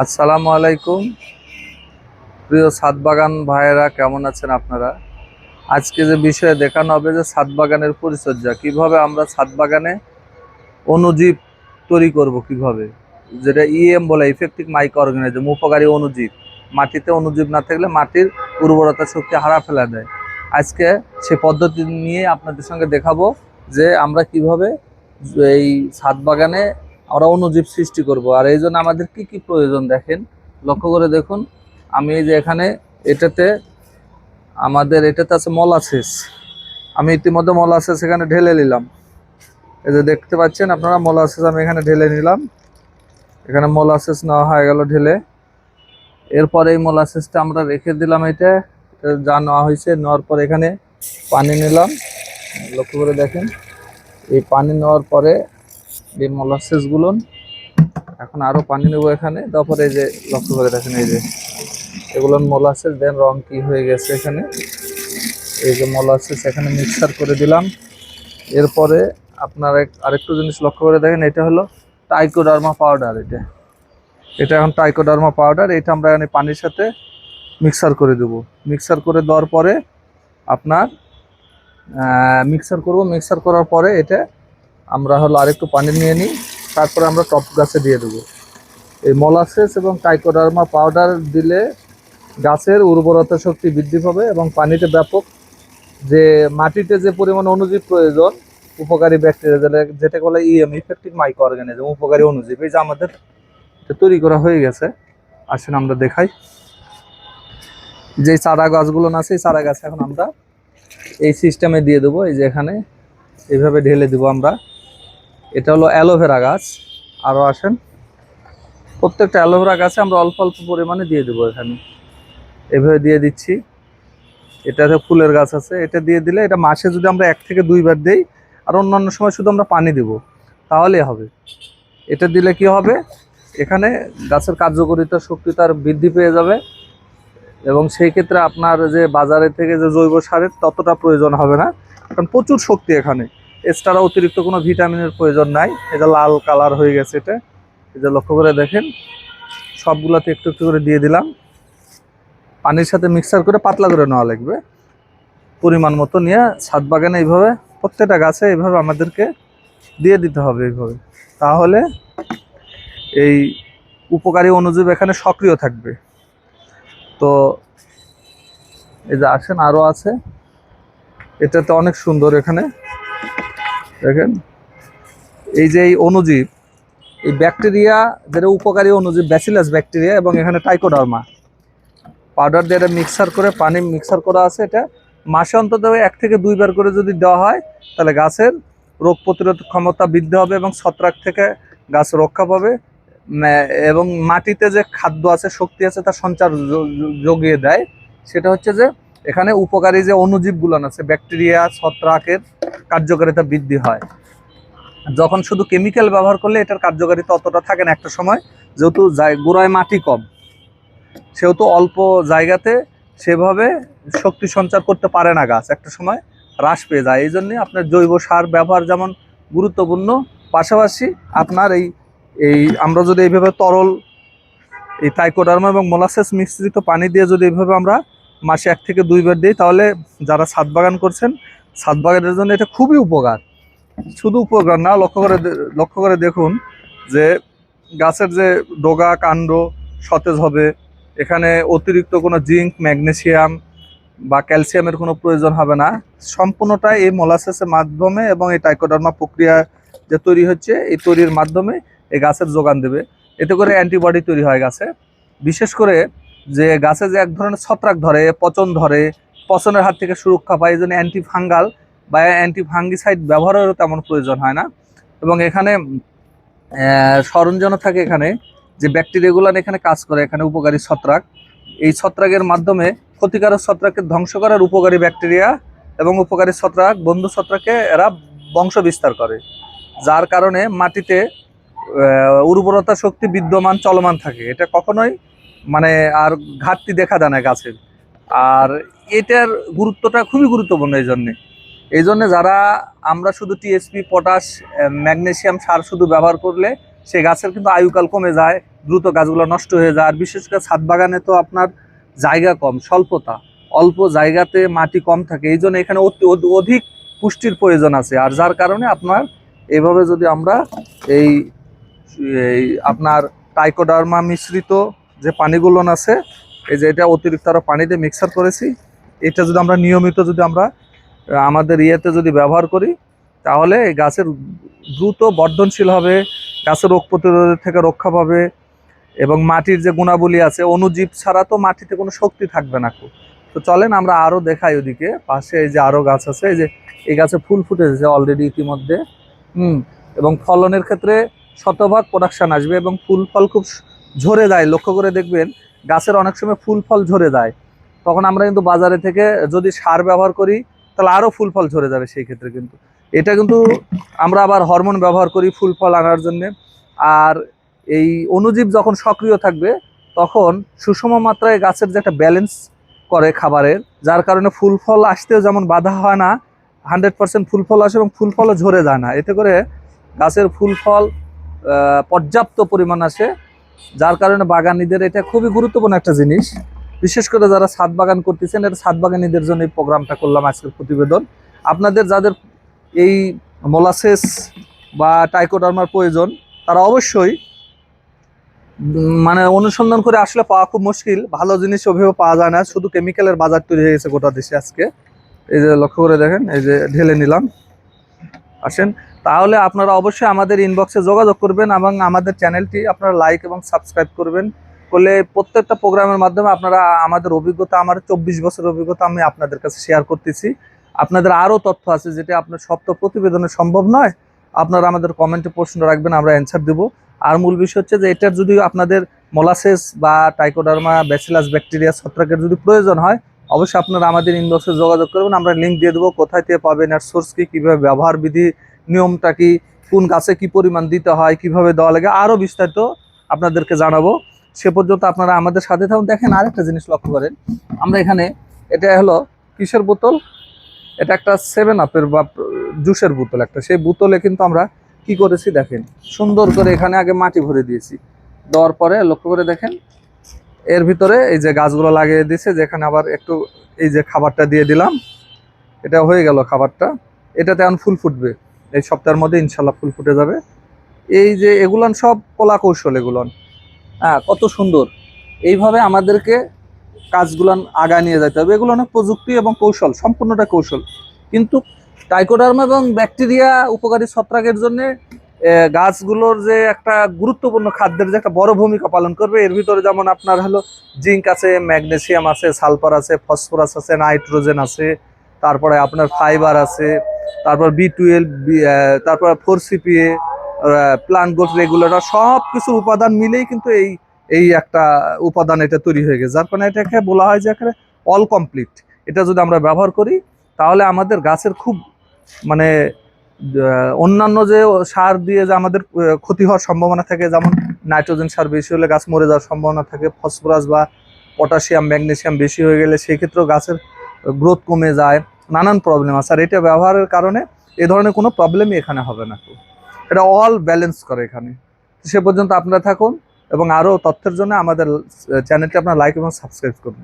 আসসালামু আলাইকুম। প্রিয় ছাদ বাগান ভাইয়েরা, কেমন আছেন আপনারা? আজকে যে বিষয়ে দেখানো হবে যে ছাদ বাগানের পরিচর্যা, কিভাবে আমরা ছাদ বাগানে অণুজীব তৈরি করব, কিভাবে, যেটা বলে ইফেক্টিভ মাইক্রো অর্গানিজম, উপকারী অণুজীব। মাটিতে অণুজীব না থাকলে মাটির উর্বরতা শক্তি হারা ফেলা দেয়। আজকে সে পদ্ধতি নিয়ে আপনাদের সঙ্গে দেখাবো যে আমরা কিভাবে এই ছাদ বাগানে আমরা অণুজীব সৃষ্টি করব। আর এই জন্য আমাদের কি কি প্রয়োজন দেখেন, লক্ষ্য করে দেখুন। আমি এই যে এখানে এটাতে আছে মলাসেস। আমি ইতিমধ্যে মলাসেস এখানে ঢেলে নিলাম। এই যে দেখতে পাচ্ছেন আপনারা, মলাসেস আমি এখানে ঢেলে নিলাম। এখানে মলাসেস নেওয়া হয়ে গেল ঢেলে। এরপর এই মলাসেসটা আমরা রেখে দিলাম। এটা যা নেওয়া হয়েছে, নেওয়ার পর এখানে পানি নিলাম। লক্ষ্য করে দেখেন, এই পানি নেওয়ার পরে এই মলাসেসগুলো, এখন আরো পানি নেবো এখানে। তারপরে এই যে লক্ষ্য করে দেখেন, এই যে এগুলো মোলাসেস, দেন রং কি হয়ে গেছে এখানে। এই যে মোলাসেস এখানে মিক্সার করে দিলাম। এরপরে আপনার আরেকটু জিনিস লক্ষ্য করে দেখেন, এটা হলো ট্রাইকোডার্মা পাউডার। এটা এখন ট্রাইকোডার্মা পাউডার, এটা আমরা এখানে পানির সাথে মিক্সার করে দেবো। মিক্সার করে দেওয়ার পরে আপনার মিক্সার করার পরে এটা আমরা হলো আরেকটু পানি নিয়ে নিই। তারপরে আমরা টপ গাছে দিয়ে দেবো। এই মোলাসেস এবং ট্রাইকোডার্মা পাউডার দিলে গাছের উর্বরতা শক্তি বৃদ্ধি পাবে এবং পানিতে ব্যাপক যে মাটিতে যে পরিমাণ অণুজীব প্রয়োজন, উপকারী ব্যাকটেরিয়া, যেটা বলে ইফেক্টিভ মাইক্রো অর্গানিজম, উপকারী অণুজীব, এই যে আমাদের তৈরি করা হয়ে গেছে। আসেন আমরা দেখাই। যে চারা গাছগুলো আছে, এই চারা গাছ এখন আমরা এই সিস্টেমে দিয়ে দেবো। এই যে এখানে এইভাবে ঢেলে দেবো আমরা। এটা হলো অ্যালোভেরা গাছ। আরও আসেন, প্রত্যেকটা অ্যালোভেরা গাছে আমরা অল্প অল্প পরিমাণে দিয়ে দেবো। এখানে এভাবে দিয়ে দিচ্ছি। এটাতে ফুলের গাছ আছে, এটা দিয়ে দিলে, এটা মাসে যদি আমরা 1 থেকে 2 বার দিই, আর অন্যান্য সময় শুধু আমরা পানি দেব, তাহলে হবে। এটা দিলে কি হবে, এখানে গাছের কার্যকারিতা শক্তি তার বৃদ্ধি পেয়ে যাবে এবং সেই ক্ষেত্রে আপনার যে বাজারে থেকে যে জৈব সারের ততটা প্রয়োজন হবে না, কারণ প্রচুর শক্তি এখানে। এছাড়া অতিরিক্ত কোনো ভিটামিনের প্রয়োজন নাই। এটা লাল কালার হয়ে গেছে। এটা লক্ষ্য করে দেখেন, সবগুলাতে একটু একটু করে দিয়ে দিলাম। পানির সাথে মিক্সার করে পাতলা করে নেওয়া লাগবে, পরিমাণ মতো নিয়ে ছাদ বাগানে এইভাবে প্রত্যেকটা গাছে এইভাবে আমাদেরকে দিয়ে দিতে হবে এইভাবে। তাহলে এই উপকারী অণুজীব এখানে সক্রিয় থাকবে। তো এই যে আসেন, আরও আছে। এটাতে অনেক সুন্দর। এখানে দেখেন, এই যে এই অণুজীব, এই ব্যাকটেরিয়া, যেটা উপকারী অণুজীব, ব্যাসিলাস ব্যাকটেরিয়া, এবং এখানে ট্রাইকোডার্মা পাউডার দিয়ে এটা মিক্সার করে, পানি মিক্সার করা আছে। এটা মাসে অন্তত 1 থেকে 2 বার করে যদি দেওয়া হয়, তাহলে গাছের রোগ প্রতিরোধ ক্ষমতা বৃদ্ধি হবে এবং ছত্রাক থেকে গাছ রক্ষা পাবে এবং মাটিতে যে খাদ্য আছে, শক্তি আছে, তার সঞ্চার যোগিয়ে দেয়। সেটা হচ্ছে যে এখানে উপকারী যে অণুজীবগুলো আছে, ব্যাকটেরিয়া, ছত্রাকের কার্যকারিতা বৃদ্ধি হয়। যখন শুধু কেমিক্যাল ব্যবহার করলে এটার কার্যকারিতা অতটা থাকে না একটা সময়, যেহেতু গোড়ায় মাটি কম, সেহেতু অল্প জায়গাতে সেভাবে শক্তি সঞ্চার করতে পারে না গাছ, একটা সময় হ্রাস পেয়ে যায়। এই জন্য আপনার জৈব সার ব্যবহার যেমন গুরুত্বপূর্ণ, পাশাপাশি আপনার এই এই আমরা যদি এইভাবে তরল এই ট্রাইকোডার্মা এবং মোলাসেস মিশ্রিত পানি দিয়ে যদি এইভাবে আমরা মাসে 1 থেকে 2 বার দিই, তাহলে যারা ছাদ বাগান করছেন, ছাদ বাগানের জন্য এটা খুবই উপকার। শুধু উপকার না, লক্ষ্য করে দেখুন যে গাছের যে ডগা কাণ্ড সতেজ হবে। এখানে অতিরিক্ত কোনো জিঙ্ক, ম্যাগনেসিয়াম বা ক্যালসিয়ামের কোনো প্রয়োজন হবে না। সম্পূর্ণটাই এই মোলাসেসের মাধ্যমে এবং এই ট্রাইকোডার্মা প্রক্রিয়া যে তৈরি হচ্ছে, এই তৈরির মাধ্যমে এই গাছের যোগান দেবে। এতে করে অ্যান্টিবডি তৈরি হয় গাছে। বিশেষ করে যে গাছে যে এক ধরনের ছত্রাক ধরে, পচন ধরে, পচনের হাত থেকে সুরক্ষা পায়, এই জন্য অ্যান্টিফাঙ্গাল বা অ্যান্টিফাঙ্গিসাইড ব্যবহারেরও তেমন প্রয়োজন হয় না। এবং এখানে সরঞ্জাম থাকে, এখানে যে ব্যাকটেরিয়াগুলো এখানে কাজ করে, এখানে উপকারী ছত্রাক, এই ছত্রাকের মাধ্যমে ক্ষতিকারক ছত্রাককে ধ্বংস করার উপকারী ব্যাকটেরিয়া এবং উপকারী ছত্রাক, বন্ধু ছত্রাককে এরা বংশ বিস্তার করে, যার কারণে মাটিতে উর্বরতা শক্তি বিদ্যমান চলমান থাকে। এটা কখনোই মানে আর ঘাটতি দেখা যায় না গাছের। আর এটার গুরুত্বটা খুবই গুরুত্বপূর্ণ। এই জন্যে যারা আমরা শুধু টিএসপি, পটাশ, ম্যাগনেসিয়াম সার শুধু ব্যবহার করলে সে গাছের কিন্তু আয়ুকাল কমে যায়, দ্রুত গাছগুলো নষ্ট হয়ে যায়। আর বিশেষ করে ছাদ বাগানে তো আপনার জায়গা কম, স্বল্পতা, অল্প জায়গাতে মাটি কম থাকে, এই জন্য এখানে অধিক পুষ্টির প্রয়োজন আছে। আর যার কারণে আপনার এইভাবে যদি আমরা এই এই আপনার টাইকোডার্মা মিশ্রিত যে পানিগুলো আছে, এই যে এটা অতিরিক্ত আরো পানিতে মিক্সার করেছি, এটা যদি আমরা নিয়মিত যদি আমরা আমাদের ইয়েতে যদি ব্যবহার করি, তাহলে এই গাছের দ্রুত বর্ধনশীল হবে, গাছের রোগ প্রতিরোধের থেকে রক্ষা পাবে। এবং মাটির যে গুণাবলী আছে, অণুজীব ছাড়া তো মাটিতে কোনো শক্তি থাকবে না। তো চলেন আমরা আরো দেখাই ওদিকে পাশে, এই যে আরো গাছ আছে, এই যে এই গাছে ফুল ফুটেছে অলরেডি ইতিমধ্যে। এবং ফলনের ক্ষেত্রে শতভাগ প্রোডাকশন আসবে এবং ফুল ফল খুব ঝরে যায়। লক্ষ্য করে দেখবেন গাছের অনেক সময় ফুল ফল ঝরে যায়, তখন আমরা কিন্তু বাজারে থেকে যদি সার ব্যবহার করি তাহলে আরো ফুল ফল ঝরে যাবে। সেই ক্ষেত্রে কিন্তু এটা কিন্তু আমরা আবার হরমোন ব্যবহার করি ফুল ফল আনার জন্য। আর এই অণুজীব যখন সক্রিয় থাকবে তখন সুষম মাত্রায় গাছের যে একটা ব্যালেন্স করে খাবারের, যার কারণে ফুল ফল আসতেও যেমন বাধা হয় না, 100% ফুল ফল আসে এবং ফুল ফলও ঝরে যায় না। এতে করে গাছের ফুল ফল পর্যাপ্ত পরিমাণ আসে, যার কারণে বাগানীদের এটা খুবই গুরুত্বপূর্ণ একটা জিনিস। বিশেষ করে যারা ছাদ বাগান করতেছেন, এটা ছাদ বাগানীদের জন্য এই প্রোগ্রামটা করলাম, আজকের প্রতিবেদন। আপনাদের যাদের এই মোলাসেস বা টাইকোডার্মার প্রয়োজন, তারা অবশ্যই মানে অনুসন্ধান করে আসলে পাওয়া খুব মুশকিল। ভালো জিনিস ওভাবে পাওয়া যায় না, শুধু কেমিক্যালের বাজার তৈরি হয়ে গেছে গোটা দেশে আজকে। এই যে লক্ষ্য করে দেখেন, এই যে ঢেলে নিলাম, আসেন। তাহলে আপনারা অবশ্যই আমাদের ইনবক্সে যোগাযোগ করবেন এবং আমাদের চ্যানেলটি আপনারা লাইক এবং সাবস্ক্রাইব করবেন। করলে প্রত্যেকটা প্রোগ্রামের মাধ্যমে আপনারা আমাদের অভিজ্ঞতা, আমার 24 বছরের অভিজ্ঞতা আমি আপনাদের কাছে শেয়ার করতেছি। আপনাদের আরও তথ্য আছে যেটা আপনার সব তো প্রতিবেদনে সম্ভব নয়, আপনারা আমাদের কমেন্টে প্রশ্ন রাখবেন, আমরা অ্যান্সার দেবো। আর মূল বিষয় হচ্ছে যে এটার যদি আপনাদের মোলাসেস বা টাইকোডার্মা ব্যাসিলাস ব্যাকটেরিয়া ছত্রাকের যদি প্রয়োজন হয়, অবশ্যই আপনারা আমাদের ইনবক্সে যোগাযোগ করবেন, আমরা লিঙ্ক দিয়ে দেবো, কোথায় থেকে পাবেন, এর সোর্স কি, কীভাবে ব্যবহার বিধি, নিয়মটা কি, কোন গাছে কি পরিমাণ দিতে হয়, কিভাবে দেওয়া লাগে, আরও বিস্তারিত আপনাদেরকে জানাবো। সে পর্যন্ত আপনারা আমাদের সাথে থাকুন। দেখেন আরেকটা জিনিস লক্ষ্য করেন, আমরা এখানে, এটা হলো কিসের বোতল, এটা একটা 7 আপের বা জুসের বোতল একটা। সেই বোতলে কিন্তু আমরা কি করেছি দেখেন, সুন্দর করে এখানে আগে মাটি ভরে দিয়েছি, দেওয়ার পরে লক্ষ্য করে দেখেন এর ভিতরে এই যে গাছগুলো লাগিয়ে দিয়েছে, যেখানে আবার একটু এই যে খাবারটা দিয়ে দিলাম, এটা হয়ে গেল খাবারটা। এটাতে এখন ফুল ফুটবে, এই সপ্তাহের মধ্যে ইনশাল্লাহ ফুল ফুটে যাবে। এই যে এগুলান সব কলা কৌশল, এগুলান কত সুন্দর। এইভাবে আমাদেরকে কাজগুলান আগায় নিয়ে যেতে হবে। এগুলো অনেক প্রযুক্তি এবং কৌশল, সম্পূর্ণটা কৌশল। কিন্তু টাইকোডার্মা এবং ব্যাকটেরিয়া উপকারী ছত্রাকের জন্য গাছগুলোর যে একটা গুরুত্বপূর্ণ খাদ্যের যে একটা বড় ভূমিকা পালন করবে। এর ভিতরে যেমন আপনার হলো জিঙ্ক আছে, ম্যাগনেসিয়াম আছে, সালফার আছে, ফসফরাস আছে, নাইট্রোজেন আছে, তারপরে আপনার ফাইবার আছে, তারপর B12, তারপর 4CPA, প্লান্ট গ্রোথ রেগুলেটর, সব কিছু উপাদান মিলেই কিন্তু এই এই একটা উপাদান এটা তৈরি হয়ে গেছে, যার কারণে এটাকে বলা হয় যে এখানে অল কমপ্লিট। এটা যদি আমরা ব্যবহার করি তাহলে আমাদের গাছের খুব মানে অন্যান্য যে সার দিয়ে যে আমাদের ক্ষতি হওয়ার সম্ভাবনা থাকে, যেমন নাইট্রোজেন সার বেশি হলে গাছ মরে যাওয়ার সম্ভাবনা থাকে, ফসফরাস বা পটাশিয়াম ম্যাগনেসিয়াম বেশি হয়ে গেলে সেই ক্ষেত্রেও গাছের গ্রোথ কমে যায়, নানান প্রবলেম আছে। আর এটা ব্যবহারের কারণে এ ধরনের কোনো প্রবলেমই এখানে হবে না। এটা অল ব্যালেন্স করে এখানে। সে পর্যন্ত আপনারা থাকুন এবং আরও তথ্যের জন্য আমাদের চ্যানেলটি আপনারা লাইক এবং সাবস্ক্রাইব করুন।